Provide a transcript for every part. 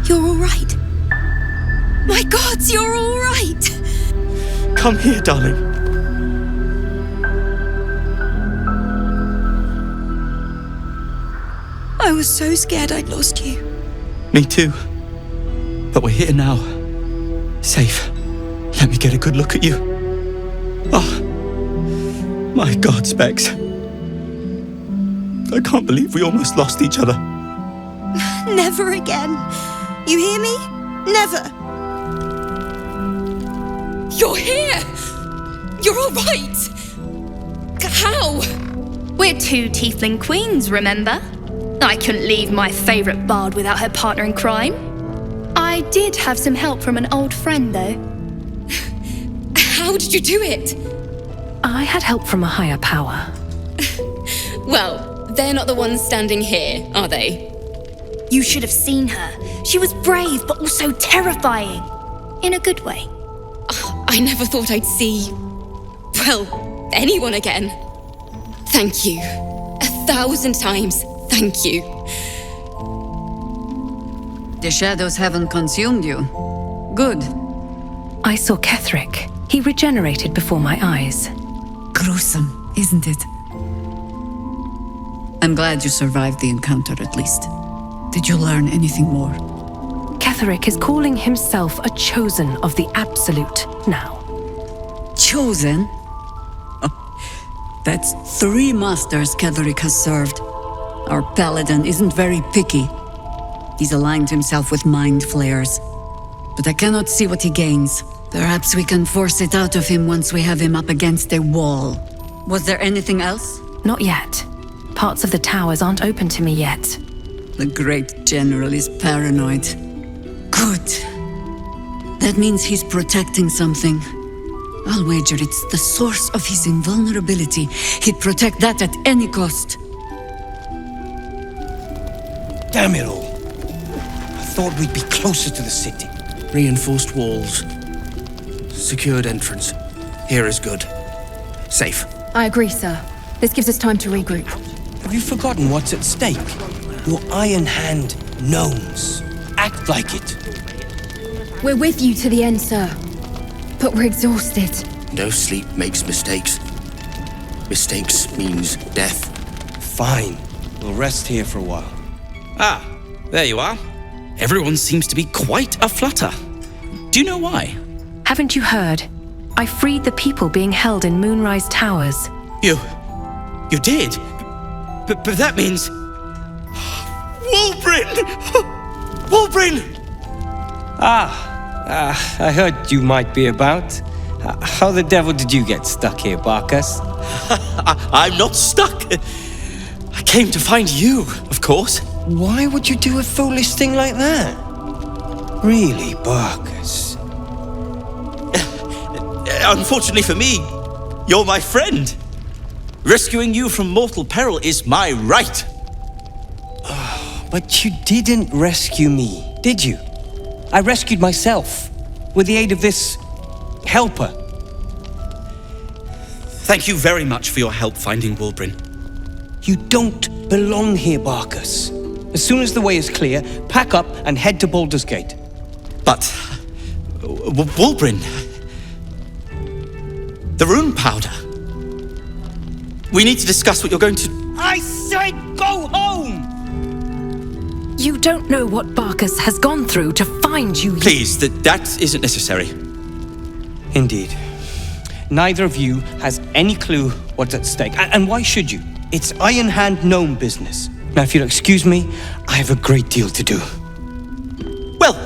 You're all right. My gods, you're all right! Come here, darling. I was so scared I'd lost you. Me too. But we're here now. Safe. Let me get a good look at you. Oh, my God, Specs. I can't believe we almost lost each other. Never again. You hear me? Never. You're here! You're all right! How? We're two tiefling queens, remember? I couldn't leave my favourite bard without her partner in crime. I did have some help from an old friend, though. How did you do it? I had help from a higher power. Well, they're not the ones standing here, are they? You should have seen her. She was brave, but also terrifying. In a good way. I never thought I'd see, well, anyone again. Thank you. 1,000 times, thank you. The shadows haven't consumed you. Good. I saw Ketheric. He regenerated before my eyes. Gruesome, isn't it? I'm glad you survived the encounter at least. Did you learn anything more? Ketheric is calling himself a chosen of the Absolute now. Chosen? Oh, that's 3 masters Ketheric has served. Our paladin isn't very picky. He's aligned himself with mind flayers. But I cannot see what he gains. Perhaps we can force it out of him once we have him up against a wall. Was there anything else? Not yet. Parts of the towers aren't open to me yet. The great general is paranoid. Good. That means he's protecting something. I'll wager it's the source of his invulnerability. He'd protect that at any cost. Damn it all. I thought we'd be closer to the city. Reinforced walls. Secured entrance. Here is good. Safe. I agree, sir. This gives us time to regroup. Have you forgotten what's at stake? Your Iron Hand gnomes. Act like it. We're with you to the end, sir. But we're exhausted. No sleep makes mistakes. Mistakes means death. Fine. We'll rest here for a while. Ah, there you are. Everyone seems to be quite aflutter. Do you know why? Haven't you heard? I freed the people being held in Moonrise Towers. You did? But that means... Wulbren! Wulbren! I heard you might be about. How the devil did you get stuck here, Barcus? I'm not stuck. I came to find you, of course. Why would you do a foolish thing like that? Really, Barcus? Unfortunately for me, you're my friend. Rescuing you from mortal peril is my right. But you didn't rescue me, did you? I rescued myself, with the aid of this helper. Thank you very much for your help finding Wulbren. You don't belong here, Barcus. As soon as the way is clear, pack up and head to Baldur's Gate. But... Wulbren... The rune powder. We need to discuss what you're going to... I said go home! You don't know what Barcus has gone through to find you. Please, that isn't necessary. Indeed. Neither of you has any clue what's at stake. And why should you? It's Iron Hand gnome business. Now, if you'll excuse me, I have a great deal to do. Well,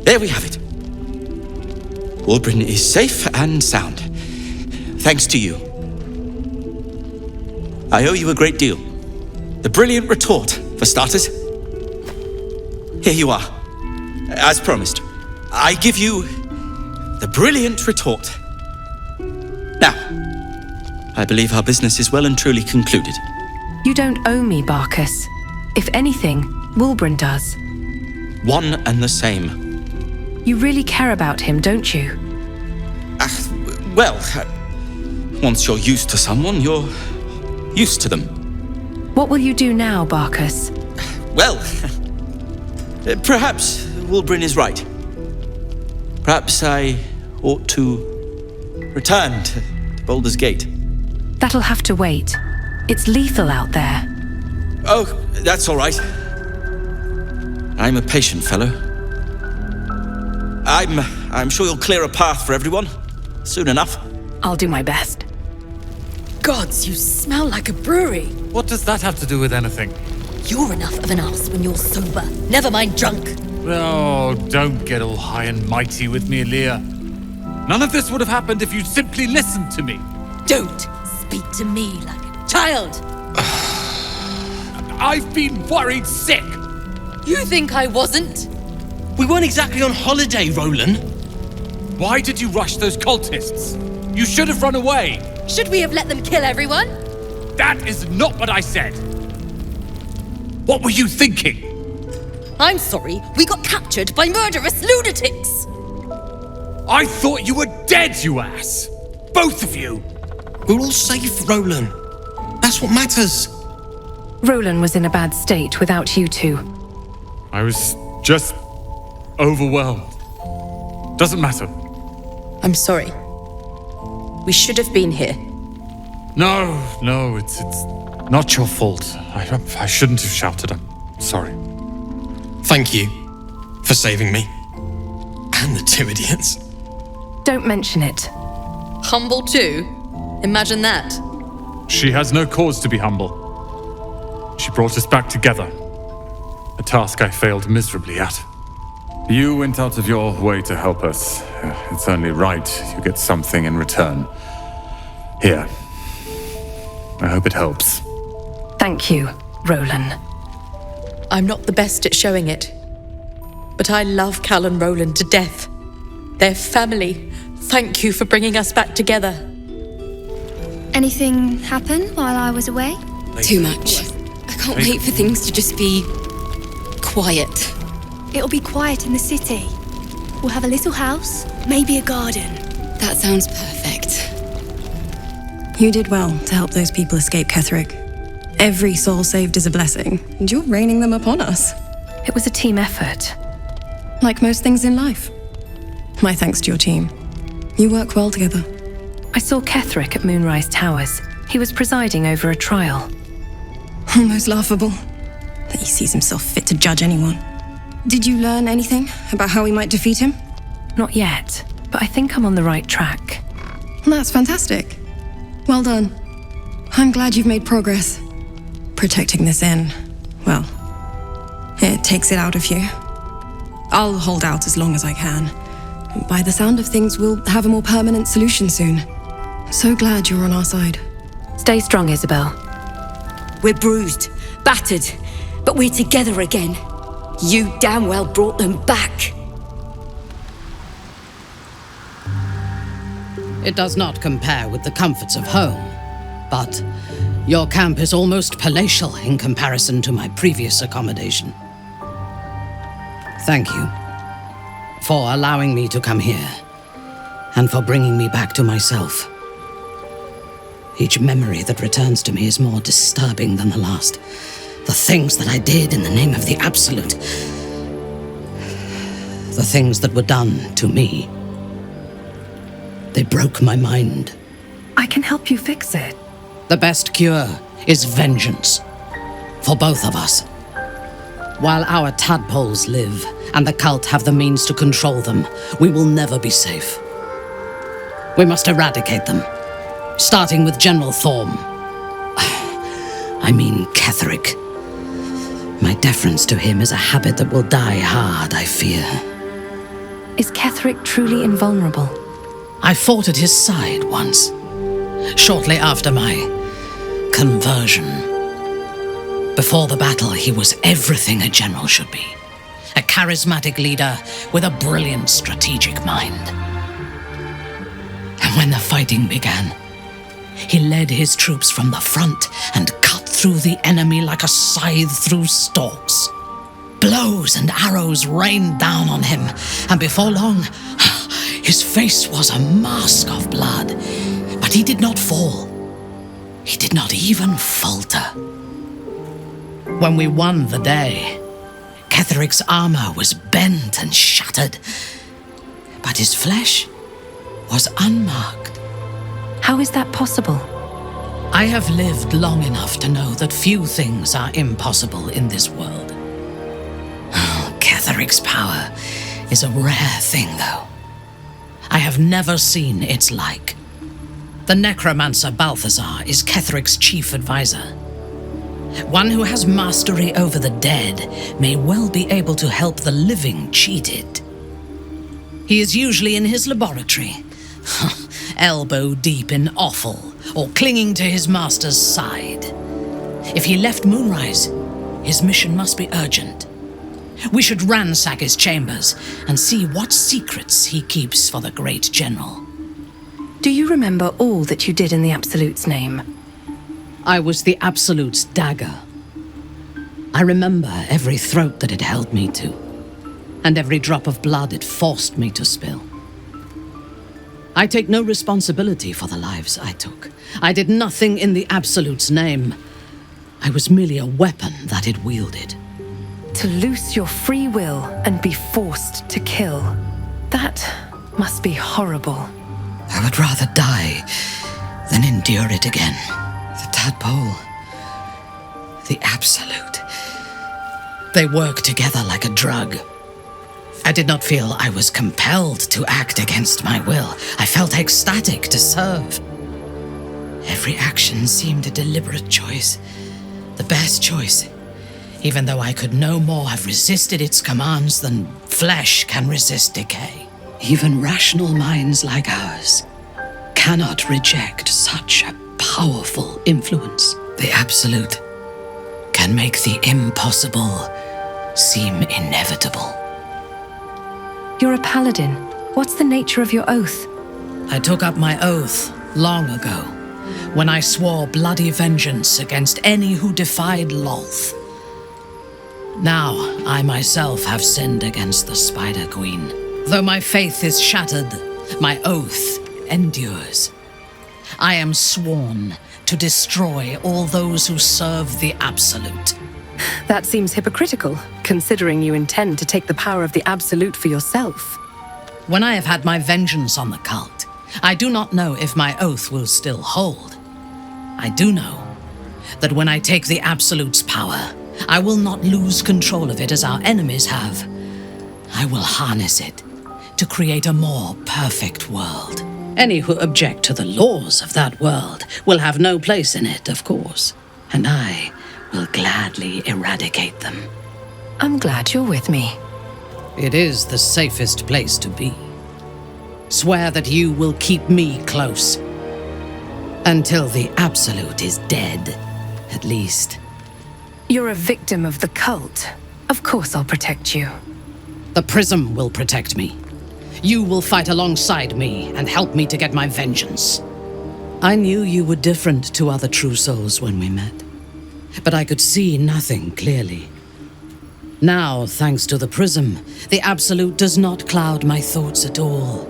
there we have it. Wulbren is safe and sound. Thanks to you. I owe you a great deal. The brilliant retort, for starters. Here you are. As promised, I give you the brilliant retort. Now, I believe our business is well and truly concluded. You don't owe me, Barcus. If anything, Wulbren does. One and the same. You really care about him, don't you? Once you're used to someone, you're used to them. What will you do now, Barcus? Well, Perhaps Wulbrin is right. Perhaps I ought to return to Baldur's Gate. That'll have to wait. It's lethal out there. Oh, that's all right. I'm a patient fellow. I'm sure you'll clear a path for everyone soon enough. I'll do my best. Gods, you smell like a brewery. What does that have to do with anything? You're enough of an ass when you're sober. Never mind drunk. Oh, don't get all high and mighty with me, Leah. None of this would have happened if you'd simply listened to me. Don't speak to me like a child. I've been worried sick. You think I wasn't? We weren't exactly on holiday, Rolan. Why did you rush those cultists? You should have run away. Should we have let them kill everyone? That is not what I said. What were you thinking? I'm sorry, we got captured by murderous lunatics. I thought you were dead, you ass. Both of you. We're all safe, Rolan. That's what matters. Rolan was in a bad state without you two. I was just overwhelmed. Doesn't matter. I'm sorry. We should have been here. No, it's not your fault. I shouldn't have shouted. I'm sorry. Thank you for saving me. And the two idiots. Don't mention it. Humble too? Imagine that. She has no cause to be humble. She brought us back together. A task I failed miserably at. You went out of your way to help us. It's only right you get something in return. Here. I hope it helps. Thank you, Rolan. I'm not the best at showing it, but I love Cal and Rolan to death. They're family. Thank you for bringing us back together. Anything happen while I was away? Too much. I can't wait for things to just be quiet. It'll be quiet in the city. We'll have a little house, maybe a garden. That sounds perfect. You did well to help those people escape Ketheric. Every soul saved is a blessing, and you're raining them upon us. It was a team effort. Like most things in life. My thanks to your team. You work well together. I saw Ketheric at Moonrise Towers. He was presiding over a trial. Almost laughable that he sees himself fit to judge anyone. Did you learn anything about how we might defeat him? Not yet, but I think I'm on the right track. That's fantastic. Well done. I'm glad you've made progress. Protecting this inn, well, it takes it out of you. I'll hold out as long as I can. By the sound of things, we'll have a more permanent solution soon. So glad you're on our side. Stay strong, Isabel. We're bruised, battered, but we're together again. You damn well brought them back. It does not compare with the comforts of home, but your camp is almost palatial in comparison to my previous accommodation. Thank you for allowing me to come here and for bringing me back to myself. Each memory that returns to me is more disturbing than the last. The things that I did in the name of the Absolute. The things that were done to me. They broke my mind. I can help you fix it. The best cure is vengeance. For both of us. While our tadpoles live, and the cult have the means to control them, we will never be safe. We must eradicate them. Starting with General Thorm. I mean Ketheric. My deference to him is a habit that will die hard, I fear. Is Ketheric truly invulnerable? I fought at his side once. Shortly after my conversion. Before the battle, he was everything a general should be. A charismatic leader with a brilliant strategic mind. And when the fighting began, he led his troops from the front and cut through the enemy like a scythe through stalks. Blows and arrows rained down on him, and before long, his face was a mask of blood. But he did not fall. He did not even falter. When we won the day, Ketheric's armor was bent and shattered, but his flesh was unmarked. How is that possible? I have lived long enough to know that few things are impossible in this world. Oh, Ketheric's power is a rare thing, though. I have never seen its like. The necromancer Balthazar is Ketheric's chief advisor. One who has mastery over the dead may well be able to help the living cheated. He is usually in his laboratory, elbow deep in offal, or clinging to his master's side. If he left Moonrise, his mission must be urgent. We should ransack his chambers and see what secrets he keeps for the great general. Do you remember all that you did in the Absolute's name? I was the Absolute's dagger. I remember every throat that it held me to, and every drop of blood it forced me to spill. I take no responsibility for the lives I took. I did nothing in the Absolute's name. I was merely a weapon that it wielded. To loose your free will and be forced to kill. That must be horrible. I would rather die than endure it again. The tadpole, the Absolute. They work together like a drug. I did not feel I was compelled to act against my will. I felt ecstatic to serve. Every action seemed a deliberate choice. The best choice. Even though I could no more have resisted its commands than flesh can resist decay. Even rational minds like ours cannot reject such a powerful influence. The Absolute can make the impossible seem inevitable. You're a paladin. What's the nature of your oath? I took up my oath long ago, when I swore bloody vengeance against any who defied Lolth. Now, I myself have sinned against the Spider Queen. Though my faith is shattered, my oath endures. I am sworn to destroy all those who serve the Absolute. That seems hypocritical, considering you intend to take the power of the Absolute for yourself. When I have had my vengeance on the cult, I do not know if my oath will still hold. I do know that when I take the Absolute's power, I will not lose control of it as our enemies have. I will harness it to create a more perfect world. Any who object to the laws of that world will have no place in it, of course, and I will gladly eradicate them. I'm glad you're with me. It is the safest place to be. Swear that you will keep me close. Until the Absolute is dead, at least. You're a victim of the cult. Of course I'll protect you. The Prism will protect me. You will fight alongside me and help me to get my vengeance. I knew you were different to other true souls when we met, but I could see nothing clearly. Now, thanks to the Prism, the Absolute does not cloud my thoughts at all.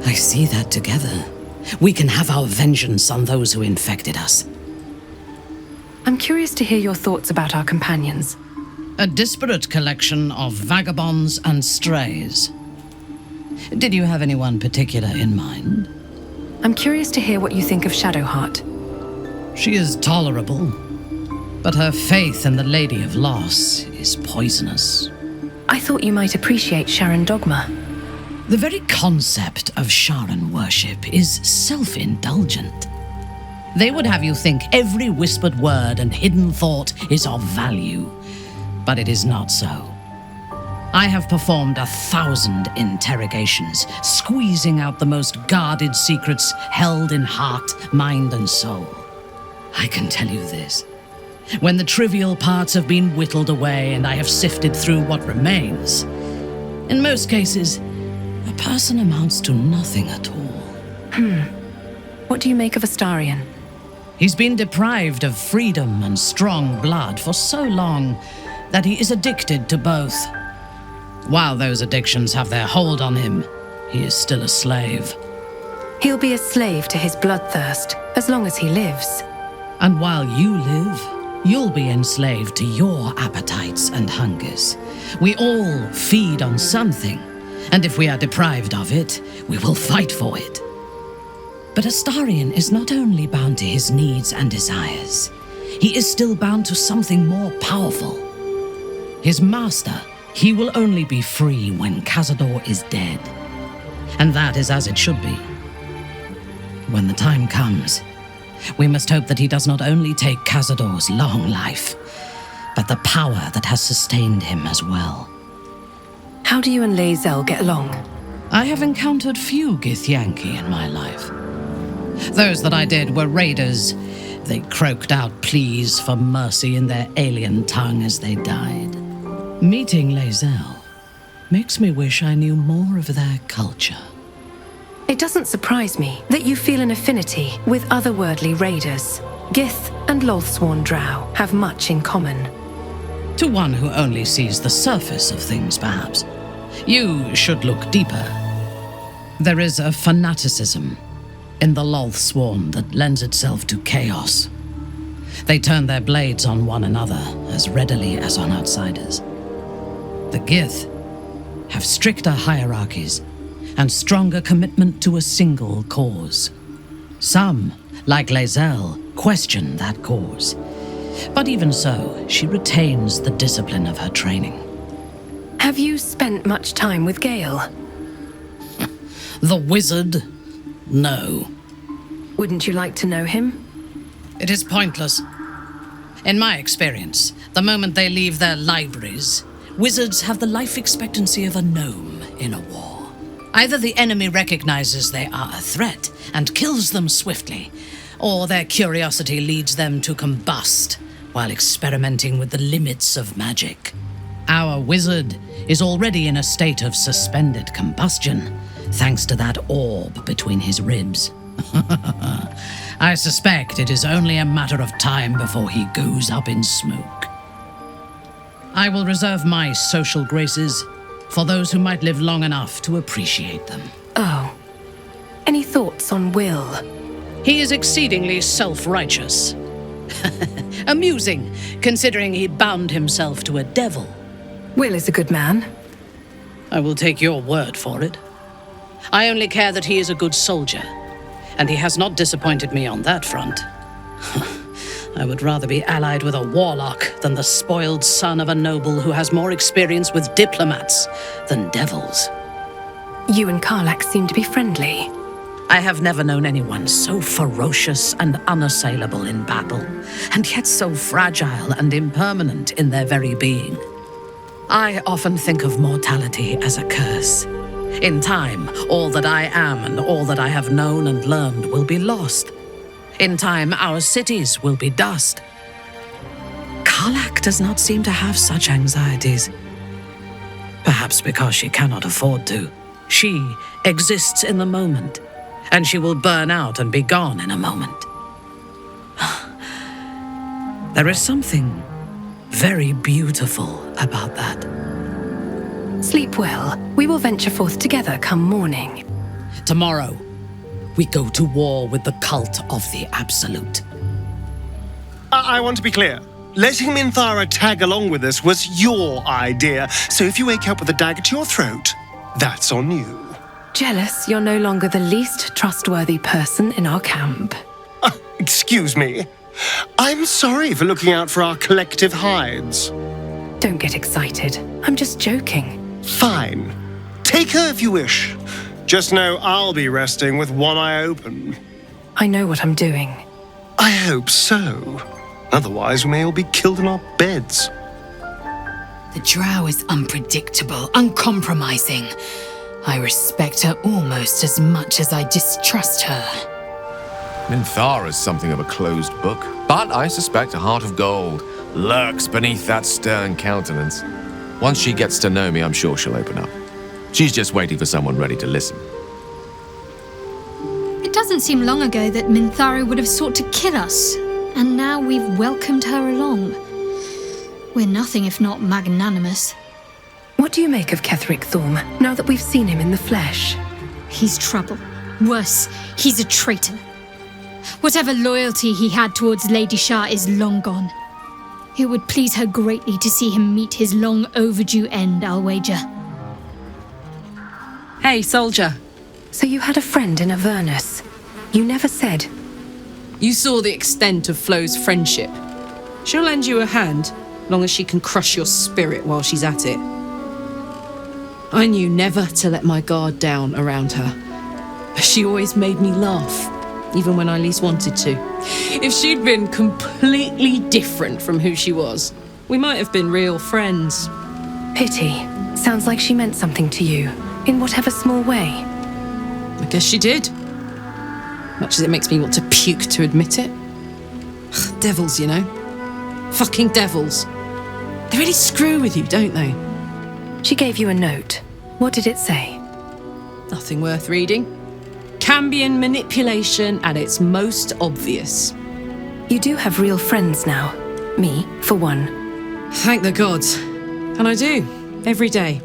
I see that together, we can have our vengeance on those who infected us. I'm curious to hear your thoughts about our companions. A disparate collection of vagabonds and strays. Did you have anyone particular in mind? I'm curious to hear what you think of Shadowheart. She is tolerable, but her faith in the Lady of Loss is poisonous. I thought you might appreciate Sharon Dogma. The very concept of Sharon worship is self-indulgent. They would have you think every whispered word and hidden thought is of value, but it is not so. I have performed 1,000 interrogations, squeezing out the most guarded secrets held in heart, mind, and soul. I can tell you this. When the trivial parts have been whittled away and I have sifted through what remains, in most cases, a person amounts to nothing at all. What do you make of Astarion? He's been deprived of freedom and strong blood for so long that he is addicted to both. While those addictions have their hold on him, he is still a slave. He'll be a slave to his bloodthirst, as long as he lives. And while you live, You'll be enslaved to your appetites and hungers. We all feed on something, and if we are deprived of it, we will fight for it. But Astarion is not only bound to his needs and desires, he is still bound to something more powerful. His master, he will only be free when Cazador is dead. And that is as it should be. When the time comes, we must hope that he does not only take Cazador's long life, but the power that has sustained him as well. How do you and Lae'zel get along? I have encountered few Githyanki in my life. Those that I did were raiders. They croaked out pleas for mercy in their alien tongue as they died. Meeting Lae'zel makes me wish I knew more of their culture. It doesn't surprise me that you feel an affinity with otherworldly raiders. Gith and Lothsworn Drow have much in common. To one who only sees the surface of things, perhaps. You should look deeper. There is a fanaticism in the Lothsworn that lends itself to chaos. They turn their blades on one another as readily as on outsiders. The Gith have stricter hierarchies and stronger commitment to a single cause. Some, like Lae'zel, question that cause. But even so, she retains the discipline of her training. Have you spent much time with Gale? The wizard? No. Wouldn't you like to know him? It is pointless. In my experience, the moment they leave their libraries, wizards have the life expectancy of a gnome in a war. Either the enemy recognizes they are a threat and kills them swiftly, or their curiosity leads them to combust while experimenting with the limits of magic. Our wizard is already in a state of suspended combustion, thanks to that orb between his ribs. I suspect it is only a matter of time before he goes up in smoke. I will reserve my social graces for those who might live long enough to appreciate them. Oh. Any thoughts on Will? He is exceedingly self-righteous. Amusing, considering he bound himself to a devil. Will is a good man. I will take your word for it. I only care that he is a good soldier, and he has not disappointed me on that front. I would rather be allied with a warlock than the spoiled son of a noble who has more experience with diplomats than devils. You and Karlach seem to be friendly. I have never known anyone so ferocious and unassailable in battle, and yet so fragile and impermanent in their very being. I often think of mortality as a curse. In time, all that I am and all that I have known and learned will be lost. In time, our cities will be dust. Karlach does not seem to have such anxieties. Perhaps because she cannot afford to. She exists in the moment, and she will burn out and be gone in a moment. There is something very beautiful about that. Sleep well. We will venture forth together come morning. Tomorrow, we go to war with the cult of the Absolute. I want to be clear. Letting Minthara tag along with us was your idea, so if you wake up with a dagger to your throat, that's on you. Jealous you're no longer the least trustworthy person in our camp. Excuse me. I'm sorry for looking out for our collective hides. Don't get excited. I'm just joking. Fine. Take her if you wish. Just know I'll be resting with one eye open. I know what I'm doing. I hope so. Otherwise, we may all be killed in our beds. The drow is unpredictable, uncompromising. I respect her almost as much as I distrust her. Minthara is something of a closed book, but I suspect a heart of gold lurks beneath that stern countenance. Once she gets to know me, I'm sure she'll open up. She's just waiting for someone ready to listen. It doesn't seem long ago that Minthara would have sought to kill us, and now we've welcomed her along. We're nothing if not magnanimous. What do you make of Ketheric Thorm, now that we've seen him in the flesh? He's trouble. Worse, he's a traitor. Whatever loyalty he had towards Lady Shah is long gone. It would please her greatly to see him meet his long overdue end, I'll wager. Hey, soldier. So you had a friend in Avernus. You never said. You saw the extent of Flo's friendship. She'll lend you a hand, long as she can crush your spirit while she's at it. I knew never to let my guard down around her. But she always made me laugh, even when I least wanted to. If she'd been completely different from who she was, we might have been real friends. Pity. Sounds like she meant something to you, in whatever small way. I guess she did. Much as it makes me want to puke to admit it. Devils, you know. Fucking devils. They really screw with you, don't they? She gave you a note. What did it say? Nothing worth reading. Cambion manipulation at its most obvious. You do have real friends now. Me, for one. Thank the gods. And I do. Every day.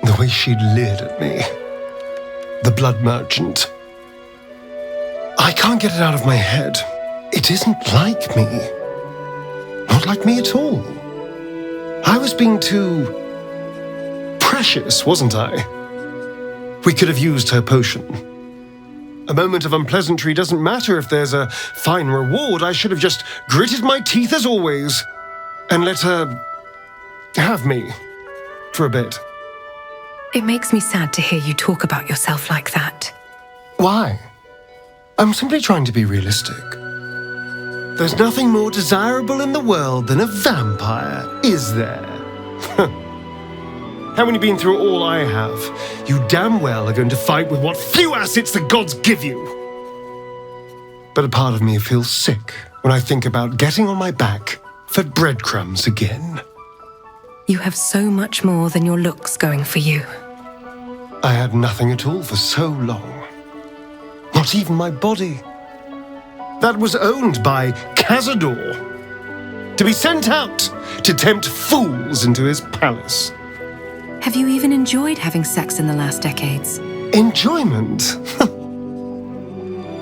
The way she leered at me. The blood merchant. I can't get it out of my head. It isn't like me. Not like me at all. I was being too precious, wasn't I? We could have used her potion. A moment of unpleasantry doesn't matter if there's a fine reward. I should have just gritted my teeth as always and let her have me for a bit. It makes me sad to hear you talk about yourself like that. Why? I'm simply trying to be realistic. There's nothing more desirable in the world than a vampire, is there? Having been through all I have, you damn well are going to fight with what few assets the gods give you. But a part of me feels sick when I think about getting on my back for breadcrumbs again. You have so much more than your looks going for you. I had nothing at all for so long. Not even my body. That was owned by Cazador. To be sent out to tempt fools into his palace. Have you even enjoyed having sex in the last decades? Enjoyment?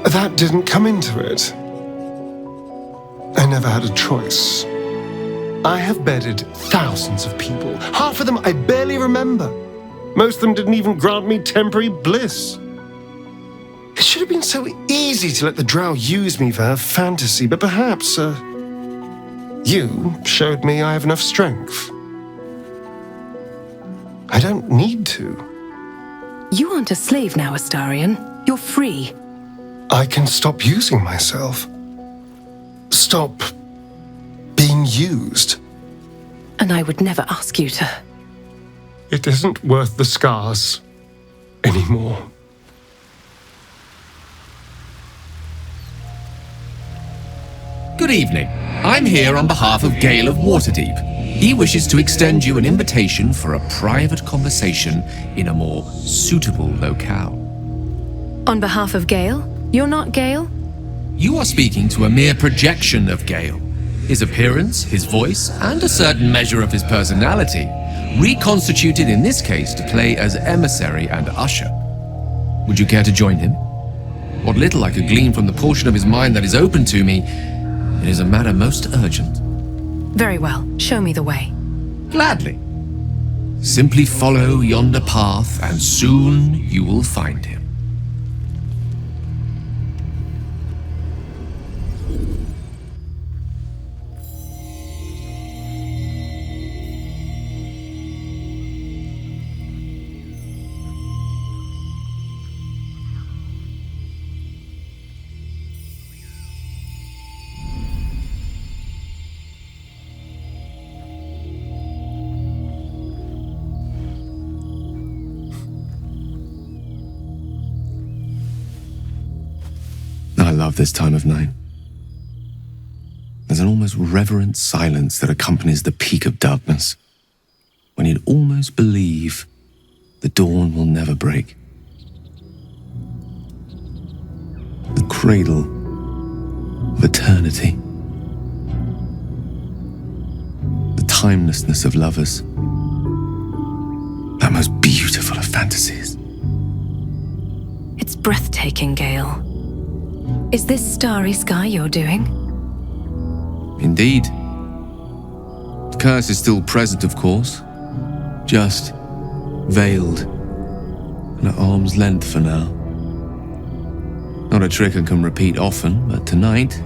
That didn't come into it. I never had a choice. I have bedded thousands of people. Half of them I barely remember. Most of them didn't even grant me temporary bliss. It should have been so easy to let the drow use me for her fantasy, but perhaps, you showed me I have enough strength. I don't need to. You aren't a slave now, Astarion. You're free. I can stop using myself. Stop being used. And I would never ask you to. It isn't worth the scars anymore. Good evening. I'm here on behalf of Gale of Waterdeep. He wishes to extend you an invitation for a private conversation in a more suitable locale. On behalf of Gale? You're not Gale? You are speaking to a mere projection of Gale. His appearance, his voice, and a certain measure of his personality, reconstituted in this case to play as emissary and usher. Would you care to join him? What little I could glean from the portion of his mind that is open to me, it is a matter most urgent. Very well. Show me the way. Gladly. Simply follow yonder path, and soon you will find him. I love this time of night. There's an almost reverent silence that accompanies the peak of darkness, when you'd almost believe the dawn will never break. The cradle of eternity. The timelessness of lovers. That most beautiful of fantasies. It's breathtaking, Gale. Is this starry sky you're doing? Indeed. The curse is still present, of course. Just veiled and at arm's length for now. Not a trick I can repeat often, but tonight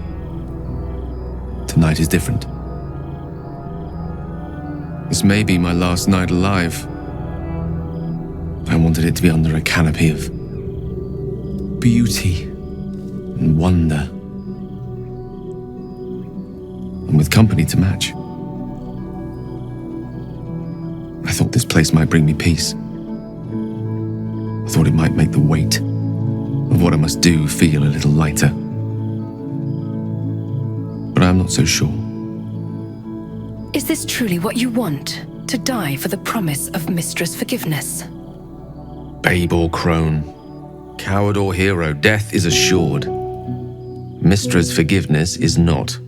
is different. This may be my last night alive. I wanted it to be under a canopy of beauty and wonder, and with company to match. I thought this place might bring me peace. I thought it might make the weight of what I must do feel a little lighter. But I'm not so sure. Is this truly what you want? To die for the promise of Mistress Forgiveness? Babe or crone, coward or hero, death is assured. Mistress Forgiveness is not.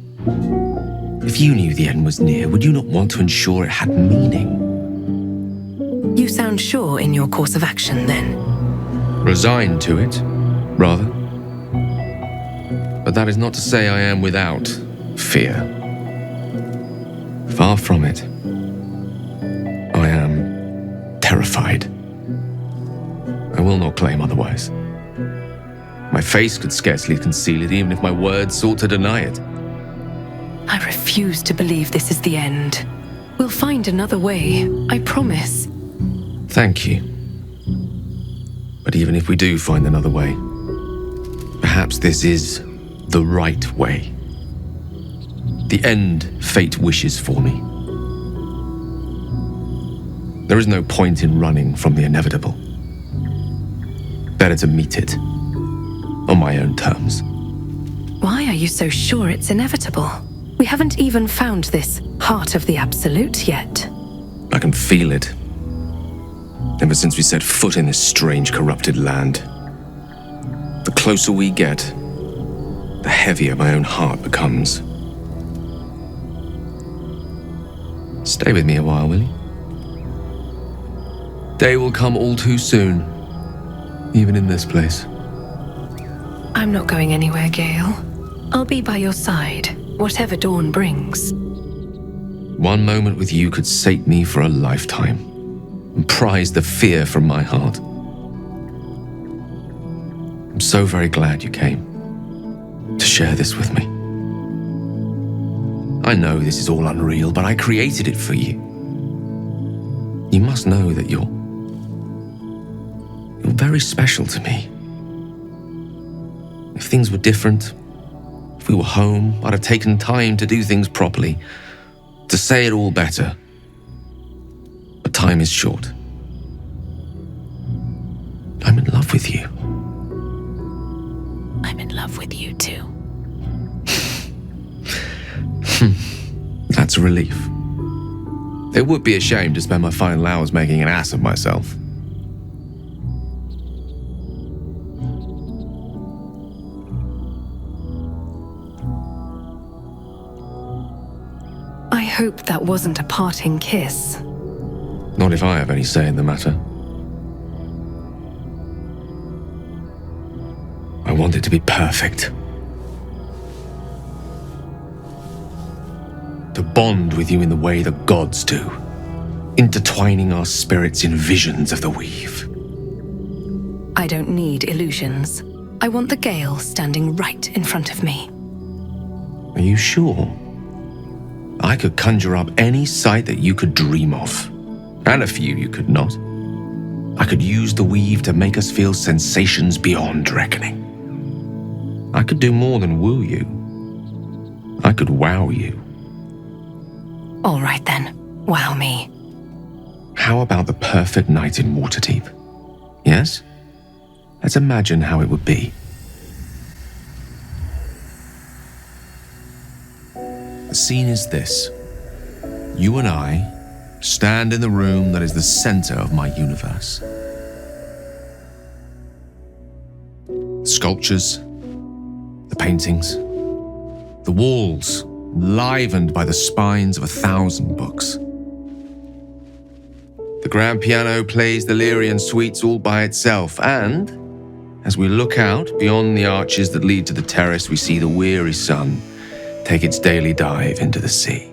If you knew the end was near, would you not want to ensure it had meaning? You sound sure in your course of action, then? Resigned to it, rather. But that is not to say I am without fear. Far from it. I am terrified. I will not claim otherwise. My face could scarcely conceal it, even if my words sought to deny it. I refuse to believe this is the end. We'll find another way, I promise. Thank you. But even if we do find another way, perhaps this is the right way. The end fate wishes for me. There is no point in running from the inevitable. Better to meet it on my own terms. Why are you so sure it's inevitable? We haven't even found this heart of the Absolute yet. I can feel it. Ever since we set foot in this strange, corrupted land. The closer we get, the heavier my own heart becomes. Stay with me a while, will you? Day will come all too soon, even in this place. I'm not going anywhere, Gale. I'll be by your side, whatever dawn brings. One moment with you could sate me for a lifetime, and prize the fear from my heart. I'm so very glad you came to share this with me. I know this is all unreal, but I created it for you. You must know that you're very special to me. If things were different, if we were home, I'd have taken time to do things properly, to say it all better. But time is short. I'm in love with you. I'm in love with you too. That's a relief. It would be a shame to spend my final hours making an ass of myself. I hope that wasn't a parting kiss. Not if I have any say in the matter. I want it to be perfect. To bond with you in the way the gods do, intertwining our spirits in visions of the weave. I don't need illusions. I want the Gale standing right in front of me. Are you sure? I could conjure up any sight that you could dream of, and a few you could not. I could use the weave to make us feel sensations beyond reckoning. I could do more than woo you. I could wow you. All right then, wow me. How about the perfect night in Waterdeep? Yes? Let's imagine how it would be. The scene is this. You and I stand in the room that is the center of my universe. The sculptures, the paintings, the walls livened by the spines of 1,000 books. The grand piano plays the Lyrian suites all by itself, and as we look out beyond the arches that lead to the terrace, we see the weary sun take its daily dive into the sea.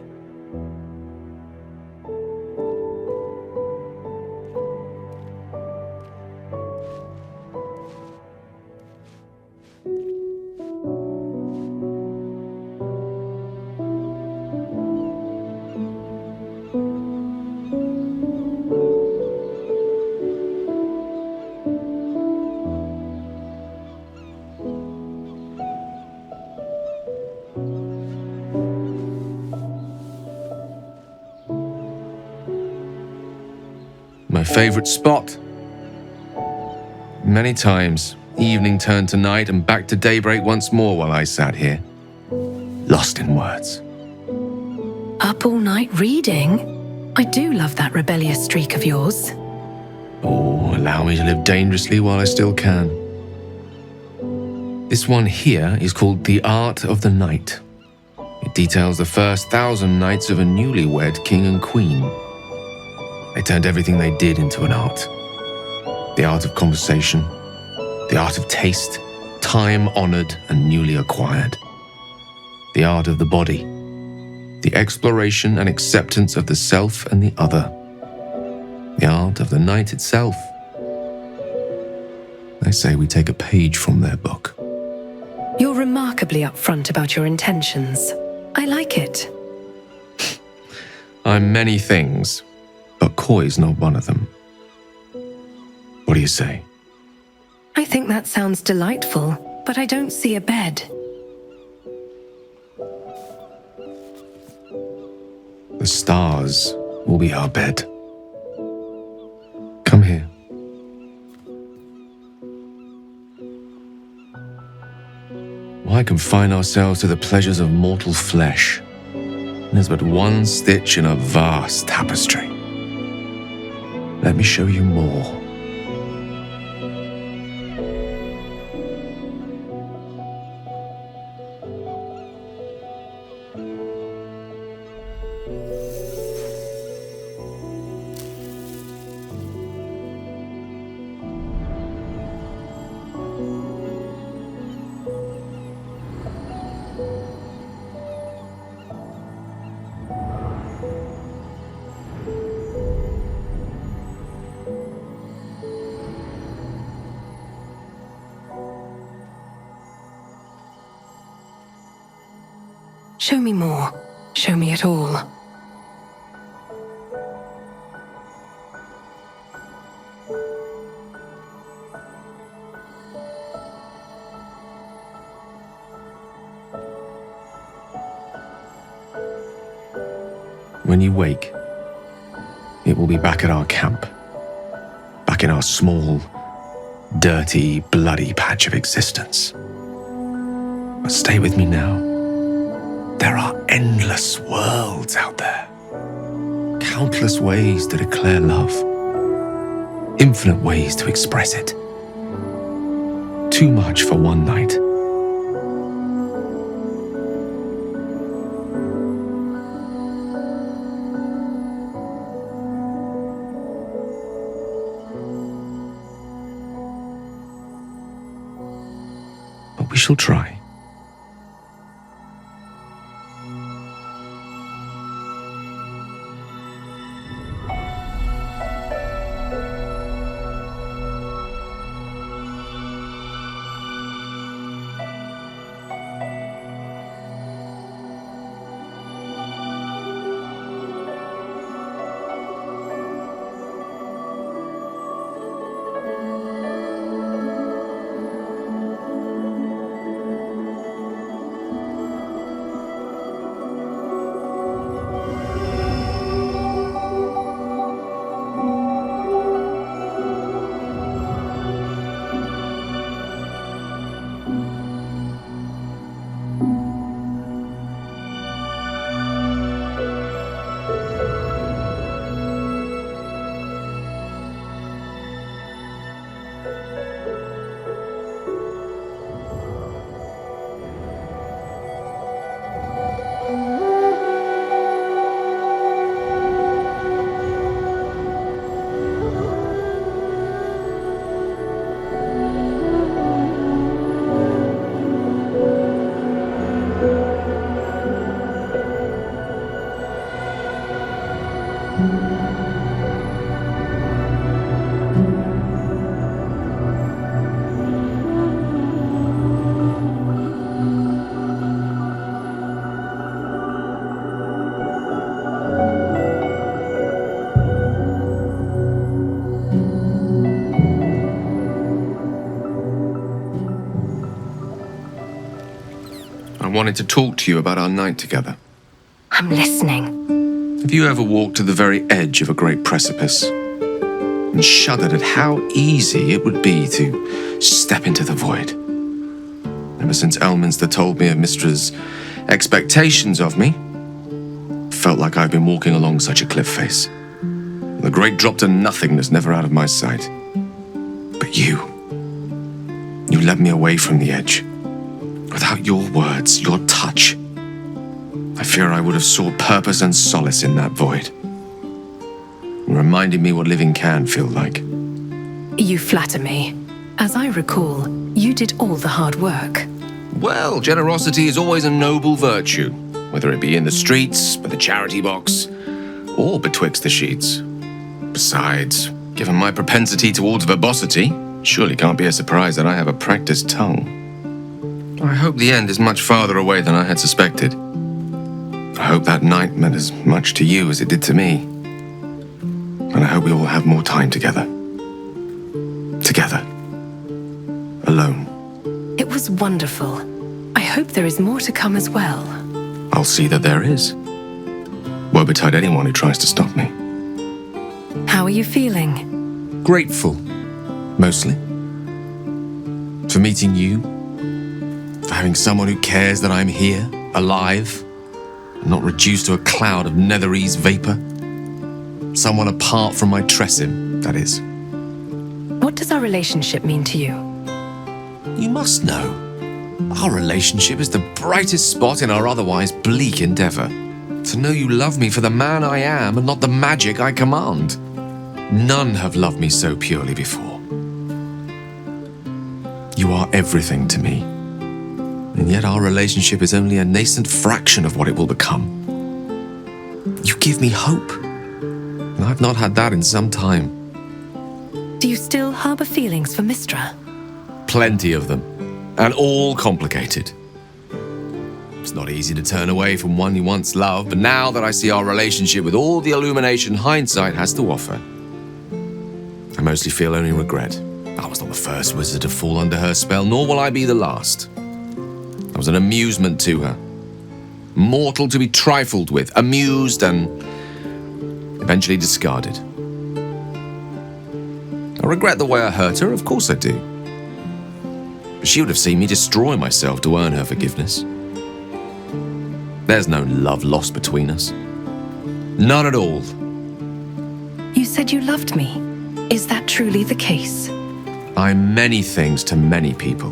My favorite spot. Many times, evening turned to night and back to daybreak once more while I sat here, lost in words. Up all night reading? I do love that rebellious streak of yours. Oh, allow me to live dangerously while I still can. This one here is called The Art of the Night. It details the first 1,000 nights of a newlywed king and queen. They turned everything they did into an art. The art of conversation, the art of taste, time-honored and newly acquired. The art of the body, the exploration and acceptance of the self and the other. The art of the night itself. They say we take a page from their book. You're remarkably upfront about your intentions. I like it. I'm many things, but coy's not one of them. What do you say? I think that sounds delightful, but I don't see a bed. The stars will be our bed. Come here. Why confine ourselves to the pleasures of mortal flesh? There's but one stitch in a vast tapestry. Let me show you more. Show me more. Show me it all. When you wake, it will be back at our camp. Back in our small, dirty, bloody patch of existence. But stay with me now. There are endless worlds out there. Countless ways to declare love. Infinite ways to express it. Too much for one night. But we shall try. I wanted to talk to you about our night together. I'm listening. Have you ever walked to the very edge of a great precipice and shuddered at how easy it would be to step into the void? Ever since Elminster told me of Mistra's expectations of me, it felt like I've been walking along such a cliff face. The great drop to nothingness never out of my sight. But you led me away from the edge. Without your words, your touch, I fear I would have sought purpose and solace in that void. You reminded me what living can feel like. You flatter me. As I recall, you did all the hard work. Well, generosity is always a noble virtue, whether it be in the streets, by the charity box, or betwixt the sheets. Besides, given my propensity towards verbosity, it surely can't be a surprise that I have a practiced tongue. I hope the end is much farther away than I had suspected. I hope that night meant as much to you as it did to me. And I hope we will have more time together. Together. Alone. It was wonderful. I hope there is more to come as well. I'll see that there is. Woe betide anyone who tries to stop me. How are you feeling? Grateful. Mostly. For meeting you. For having someone who cares that I'm here, alive, and not reduced to a cloud of netherese vapor. Someone apart from my Tressim, that is. What does our relationship mean to you? You must know. Our relationship is the brightest spot in our otherwise bleak endeavor. To know you love me for the man I am and not the magic I command. None have loved me so purely before. You are everything to me. And yet our relationship is only a nascent fraction of what it will become. You give me hope. And I've not had that in some time. Do you still harbor feelings for Mystra? Plenty of them. And all complicated. It's not easy to turn away from one you once loved, but now that I see our relationship with all the illumination hindsight has to offer, I mostly feel only regret. I was not the first wizard to fall under her spell, nor will I be the last. I was an amusement to her. Mortal to be trifled with, amused and eventually discarded. I regret the way I hurt her, of course I do. But she would have seen me destroy myself to earn her forgiveness. There's no love lost between us. None at all. You said you loved me. Is that truly the case? I'm many things to many people,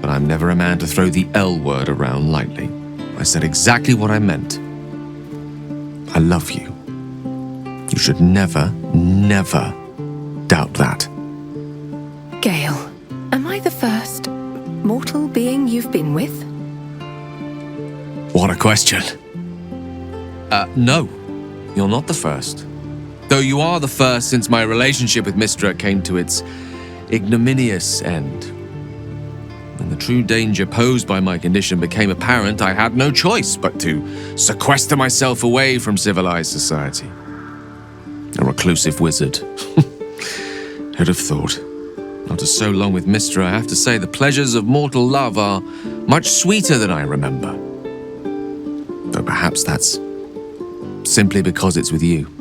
but I'm never a man to throw the L word around lightly. I said exactly what I meant. I love you. You should never, never doubt that. Gale, am I the first mortal being you've been with? What a question. No, you're not the first. Though you are the first since my relationship with Mystra came to its ignominious end. When the true danger posed by my condition became apparent, I had no choice but to sequester myself away from civilized society. A reclusive wizard. Who'd have thought? After so long with Mystra, I have to say the pleasures of mortal love are much sweeter than I remember. Though perhaps that's simply because it's with you.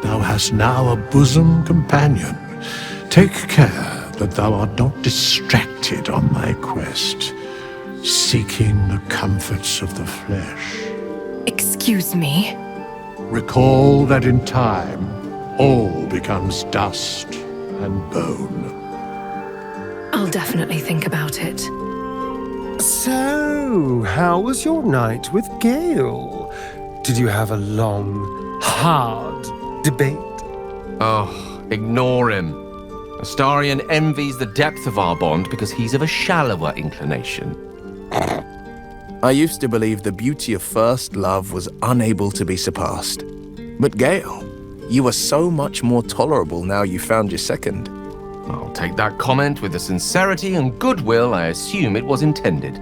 Thou hast now a bosom companion. Take care that thou art not distracted on thy quest, seeking the comforts of the flesh. Excuse me? Recall that in time, all becomes dust and bone. I'll definitely think about it. So, how was your night with Gale? Did you have a long, hard debate? Oh, ignore him. Astarion envies the depth of our bond because he's of a shallower inclination. I used to believe the beauty of first love was unable to be surpassed. But Gale, you are so much more tolerable now you found your second. I'll take that comment with the sincerity and goodwill I assume it was intended.